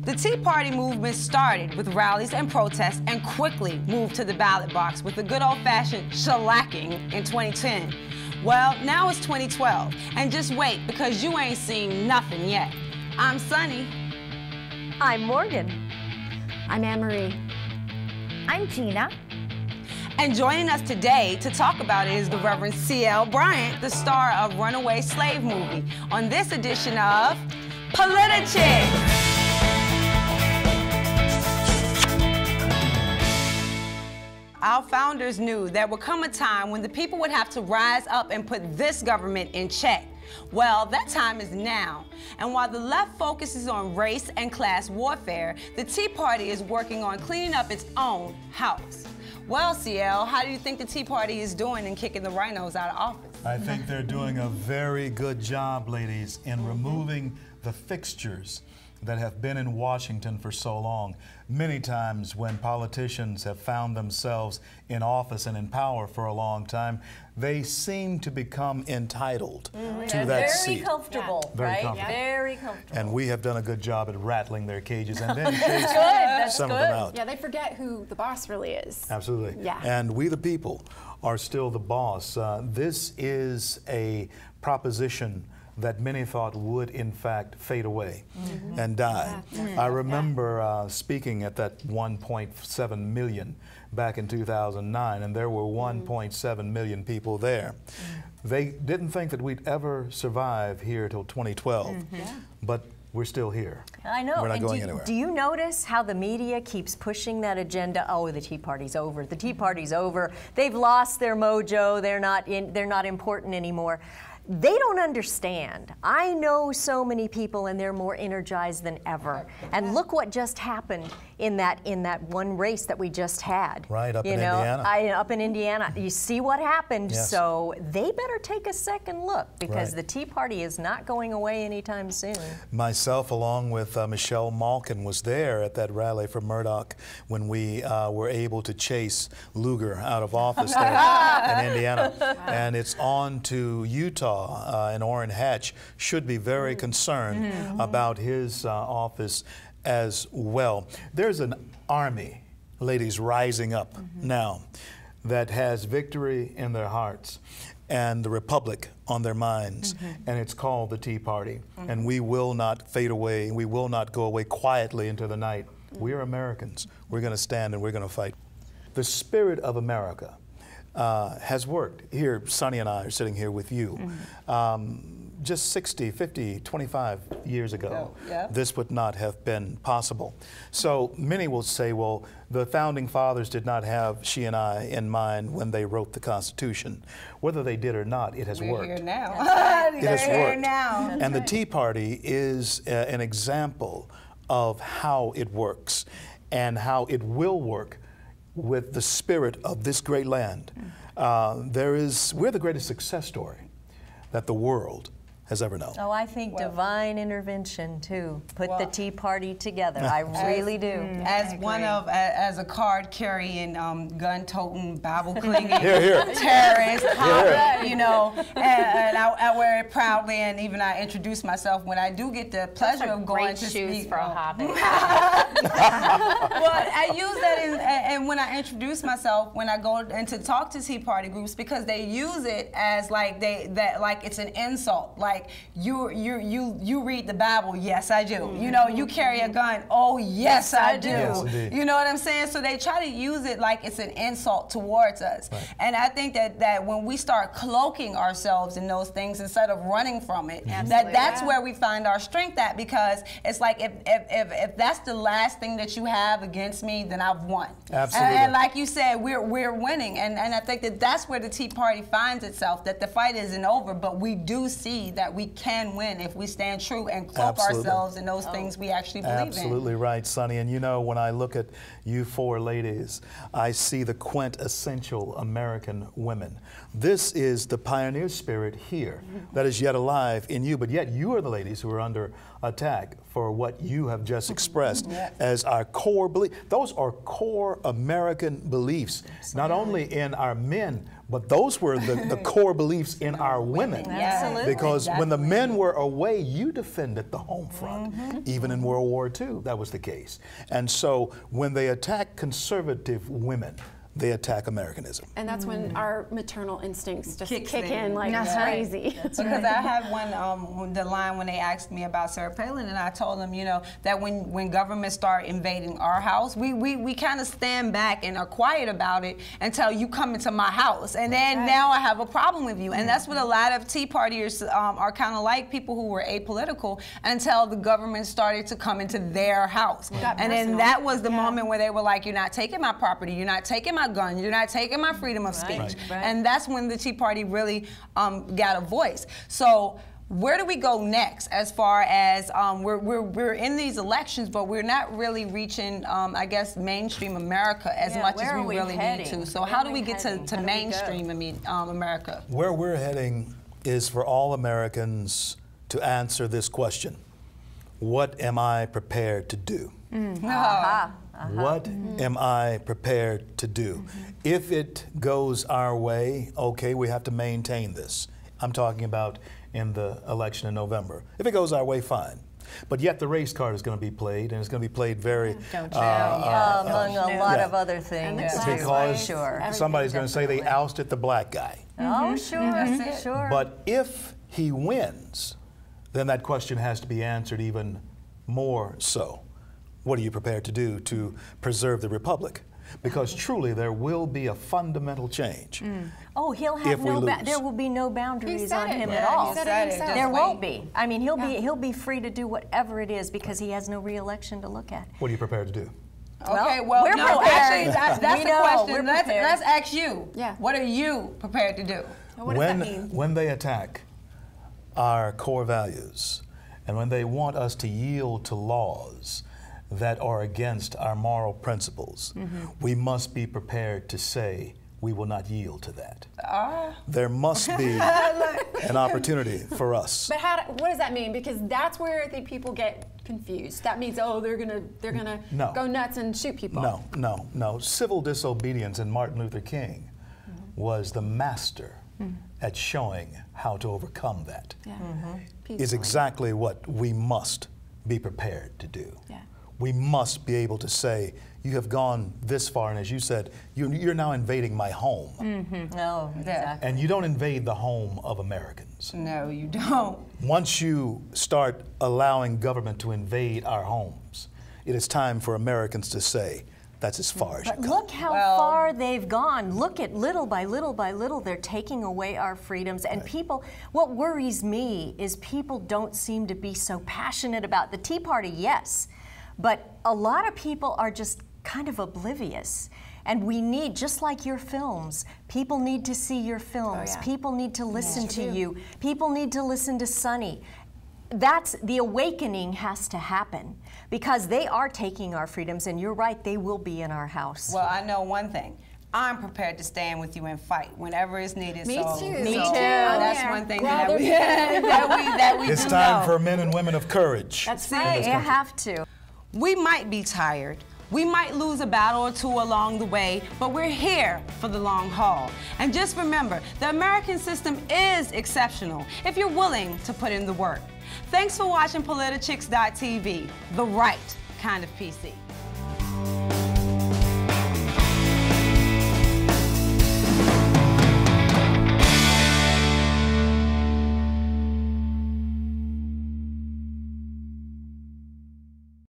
The Tea Party movement started with rallies and protests and quickly moved to the ballot box with the good old-fashioned shellacking in 2010. Well, now it's 2012, and just wait because you ain't seen nothing yet. I'm Sunny. I'm Morgan. I'm Anne-Marie. I'm Gina. And joining us today to talk about it is the Reverend C.L. Bryant, the star of Runaway Slave movie, on this edition of PolitiChicks. Our founders knew there would come a time when the people would have to rise up and put this government in check. Well, that time is now. And while the left focuses on race and class warfare, the Tea Party is working on cleaning up its own house. Well, CL, how do you think the Tea Party is doing in kicking the rhinos out of office? I think they're doing a very good job, ladies, in removing the fixtures that have been in Washington for so long. Many times when politicians have found themselves in office and in power for a long time, they seem to become entitled to that seat. Very comfortable, Very right? comfortable. Very comfortable. And we have done a good job at rattling their cages and then chasing some of them out. Yeah, they forget who the boss really is. Absolutely. Yeah. And we the people are still the boss. This is a proposition that many thought would, in fact, fade away and die. I remember speaking at that 1.7 million back in 2009, and there were 1.7 million people there. They didn't think that we'd ever survive here till 2012, but we're still here. I know. We're not and going anywhere. Do you notice how the media keeps pushing that agenda? Oh, the Tea Party's over. The Tea Party's over. They've lost their mojo. They're not important anymore. They don't understand. I know so many people, and they're more energized than ever. And look what just happened in that one race that we just had. Right, up in Indiana. Up in Indiana. You see what happened. Yes. So they better take a second look, because Right. the Tea Party is not going away anytime soon. Myself, along with Michelle Malkin, was there at that rally for Murdoch when we were able to chase Lugar out of office there in Indiana. And it's on to Utah, and Orrin Hatch should be very concerned about his office as well. There's an army, ladies, rising up now that has victory in their hearts and the republic on their minds, and it's called the Tea Party. And we will not fade away. We will not go away quietly into the night. We are Americans. We're going to stand and we're going to fight. The spirit of America has worked. Here, Sonny and I are sitting here with you. Just 60, 50, 25 years ago, this would not have been possible. So many will say, well, the Founding Fathers did not have she and I in mind when they wrote the Constitution. Whether they did or not, it has worked. We're here now. It has worked. Here now. And the Tea Party is an example of how it works and how it will work with the spirit of this great land. We're the greatest success story that the world has ever known. Oh, I think divine intervention too. Put the Tea Party together. I really do. As a card-carrying, gun-toting, Bible-clinging Terrorist, you know, and I wear it proudly, and even I introduce myself when I do get the pleasure of going to speak. For a hobby. Well, I use that and when I introduce myself, when I go and to talk to Tea Party groups, because they use it as like it's an insult. Like you read the Bible, yes I do. You know, you carry a gun, oh yes I do. Yes, you know what I'm saying? So they try to use it like it's an insult towards us. Right. And I think that when we start cloaking ourselves in those things instead of running from it, that's where we find our strength at, because it's like if that's the last thing that you have against me, then I've won. Absolutely. And like you said, we're winning. And I think that's where the Tea Party finds itself, that the fight isn't over, but we do see that we can win if we stand true and cloak ourselves in those things we actually believe in. Absolutely right, Sonny. And you know, when I look at you four ladies, I see the quintessential American women. This is the pioneer spirit here that is yet alive in you, but yet you are the ladies who are under attack for what you have just expressed as our core belief. Those are core American beliefs, not only in our men, but those were the core beliefs in our women. Absolutely. Because when the men were away, you defended the home front. Even in World War II, that was the case. And so when they attack conservative women, they attack Americanism. And that's when our maternal instincts just Kicks kick in like crazy. crazy. Because I had the line when they asked me about Sarah Palin, and I told them, you know, that when government start invading our house, we kind of stand back and are quiet about it until you come into my house, and then now I have a problem with you. And that's what a lot of Tea Partiers are kind of like, people who were apolitical until the government started to come into their house. And then that was the moment where they were like, you're not taking my property, you're not taking my gun, you're not taking my freedom of speech. And that's when the Tea Party really got a voice. So where do we go next as far as we're in these elections, but we're not really reaching, I guess, mainstream America as much as we really need to. So how do we get to mainstream America? Where we're heading is for all Americans to answer this question: what am I prepared to do? What am I prepared to do? If it goes our way, okay, we have to maintain this. I'm talking about in the election in November. If it goes our way, fine. But yet the race card is going to be played, and it's going to be played very among a lot of other things. Because somebody's going to say they ousted the black guy. Oh, sure, sure. But if he wins, then that question has to be answered even more so. What are you prepared to do to preserve the republic? Because truly there will be a fundamental change. Oh, he'll have there will be no boundaries on him at all. There won't be. I mean, he'll be free to do whatever it is because he has no re-election to look at. What are you prepared to do? Okay, well, we're no, prepared. actually, that's the question. Let's ask you. Yeah. What are you prepared to do? What does that mean? When they attack our core values, and when they want us to yield to laws that are against our moral principles, we must be prepared to say we will not yield to that. There must be an opportunity for us. But what does that mean? Because that's where I think people get confused. That means, oh, they're gonna go nuts and shoot people. No. Civil disobedience in Martin Luther King was the master at showing how to overcome that. Is exactly what we must be prepared to do. We must be able to say, you have gone this far, and as you said, you're now invading my home. No, exactly. And you don't invade the home of Americans. No, you don't. Once you start allowing government to invade our homes, it is time for Americans to say, that's as far as you go. But look how far they've gone. Look at little by little, they're taking away our freedoms. And people, what worries me is people don't seem to be so passionate about the Tea Party, yes. But a lot of people are just kind of oblivious. And we need, just like your films, people need to see your films. People need to listen to you. People need to listen to Sunny. That's the awakening has to happen because they are taking our freedoms, and you're right, they will be in our house. Well, I know one thing. I'm prepared to stand with you and fight whenever it's needed. Me too. Me too. That's one thing that we It's time for men and women of courage. That's right. You have to. We might be tired. We might lose a battle or two along the way, but we're here for the long haul. And just remember, the American system is exceptional if you're willing to put in the work. Thanks for watching PolitiChicks.tv, the right kind of PC.